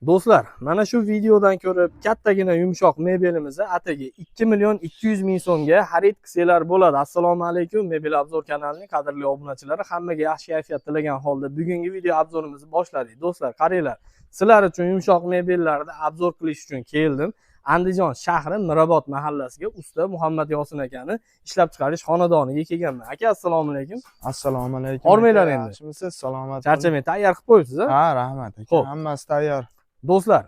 Do'stlar, mana shu videodan ko'rib, kattagina yumshoq mebelimizni atigi 2 million 200 ming so'mga xarid qilsanglar bo'ladi. Assalomu alaykum, Mebel Obzor kanalining qadrli obunachilari. Hammaga yaxshi kayfiyat tilagan holda bugungi video obzorimizni boshladik. Do'stlar, qaranglar. Sizlar uchun yumshoq mebellarni obzor qilish uchun keldim. Andijon shahri Mirobod mahallasiga usta Muhammad Yosin akani ishlab chiqarish xonadoniga kelganman. Aka, assalomu alaykum. Assalomu alaykum. Hormanglar endi. Yaxshimisiz? Salomat. Charchamay, tayyor qilib qo'yibsiz-a? Ha, rahmat aka. Xo'p. Hammasi tayyor. Do'stlar,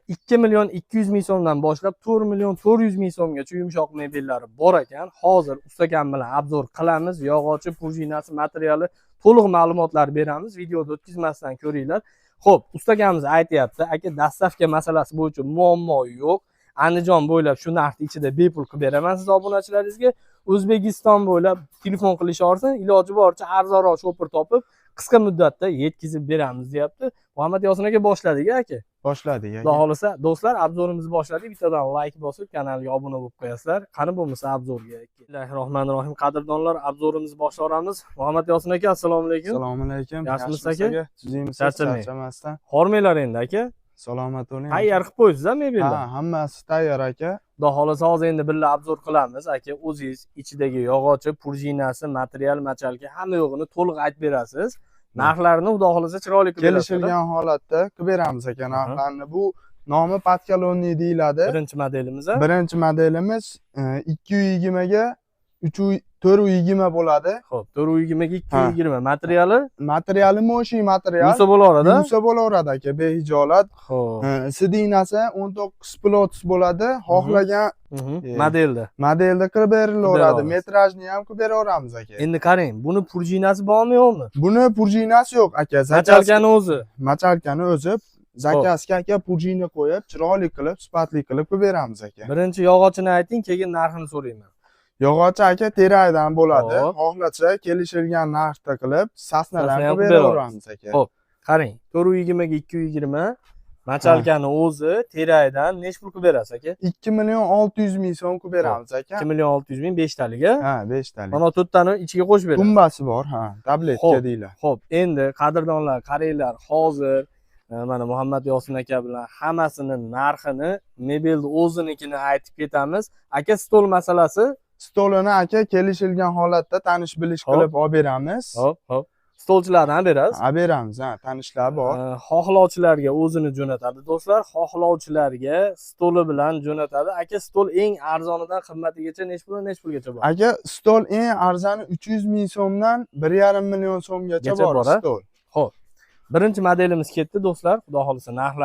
2 million 200 ming so'mdan boshlab 4 million 400 ming so'mgacha yumshoq mebellari bor ekan. Hozir ustakam bilan obzor qilamiz. Yog'ochi, prujinasi, materiali to'liq ma'lumotlar beramiz. Videoda o'tkazmasdan ko'ringlar. Xo'p, ustakamiz aytayapti, aka, dastavka masalasi bo'yicha muammo yo'q. Andijon bo'ylab shu narxning ichida bepul qilib beraman siz obunachilaringizga. O'zbekiston bo'ylab telefon qilisharsan, iloji boricha arzonroq shopir topib, qisqa muddatda yetkazib beramiz, deyapti. Muhammad Yosin aka, boshladik aka. Boshladik aka. Xudo xolisa, do'stlar, obzorimizni boshladik. Bittadan like bosib, kanalga obuna bo'lib qo'yasizlar. Qani bo'lmasa obzorga. Bismillahirrohmanirrohim. Qadrdonlar, obzorimizni boshlaymiz. Muhammad Yosin aka, assalomu alaykum. Assalomu alaykum. Yaxshimisiz aka? Sizimisiz? Charchamang. Charchamasdan. Hormanglar endi aka. Salomat bo'ling. Tayyor qilib qo'yibsiz-a mebelni? Ha, hammasi tayyor aka. Xudo xolisa, hozir endi birga obzor qilamiz aka. O'zingiz ichidagi yog'ochi, prujinasi, material, machalka hamma yo'g'ini to'liq aytib berasiz. Narxlarini xudo xolisa chiroyli qilib berasiz. Kelishilgan holatda qilib beramiz aka narxlarni. Bu nomi patkalonni deyiladi. Birinchi modelimiz. Birinchi modelimiz 220 ga 420 bo'ladi. Xo'p, 420 ga 220. Materiali? Materiali moshi material. Yuvsa bo'laveradi. Yuvsa bo'laveradi aka, behijolat. Xo'p. Sidinasi 19 plots bo'ladi. Xohlagan modelda qilib berilaveradi. Metrajni ham qilib beraveramiz aka. Endi qarang, buni prujinasi bormi yo'qmi? Buni prujinasi yo'q aka. Machalkani o'zi. Machalkani o'zi. Zakasga aka prujina qo'yib, chiroyli qilib, sifatli qilib beramiz aka. Birinchi yog'ochini ayting, keyin narxini so'rayman. Yog'ochi aka terakdan bo'ladi. Xohlasa kelishilgan narxda qilib, sasnadan qilib beraveramiz aka. Xo'p, qarang, 420 ga 220. Machalkani o'zi terakdan nech pul qilib berasiz aka? 2 million 600 ming so'm qilib beramiz aka. 2 million 600 ming 5 taliga. Ha, 5 talik. Mana 4 tani ichiga qo'shib berasiz. Tumbasi bor, ha, tabletka deylar. Xo'p, endi qadrdonlar, qaranglar, hozir mana Muhammad Yosin aka bilan hammasini narxini, mebelni o'zinikini aytib ketamiz. Aka, stol masalasi? Stolini aka kelishilgan holatda tanish bilish qilib olib beramiz. Xo'p. Stolchilardan berasiz? Ha, beramiz, ha, tanishlar bor. Xohlovchilarga o'zini jo'natadi, do'stlar. Xohlovchilarga stoli bilan jo'natadi. Aka, stol eng arzonidan qimmatigacha nech pulgacha bor? Aka, stol eng arzoni 300 ming so'mdan 1,5 million so'mgacha bor stol. Xo'p. Birinchi modelimiz ketdi, do'stlar. Xudo xolisa narxlar